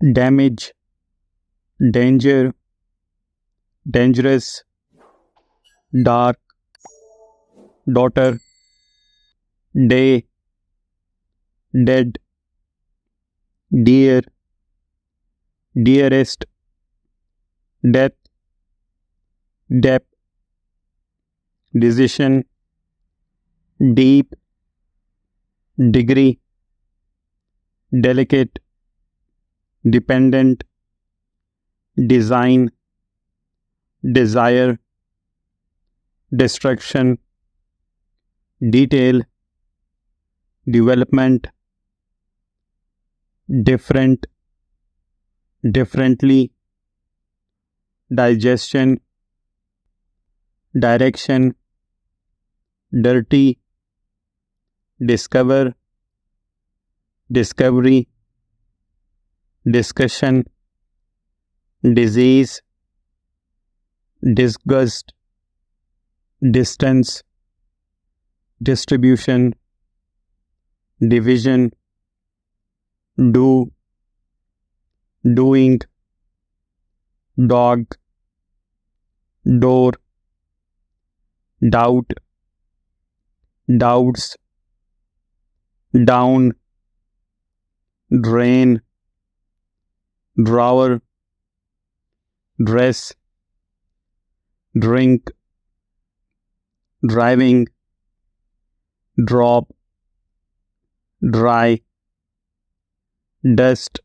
damage, danger, dangerous, dark, daughter, day, dead, dear, dearest, death, depth, decision, deep, degree, delicate, dependent, design, desire, destruction, detail, development, different, differently, digestion, direction, dirty, discover, discovery, discussion, disease, disgust, distance, distribution, division, do, doing, dog, door, doubt, doubts, down, drain, drawer, dress, drink, driving, drop, dry, dust,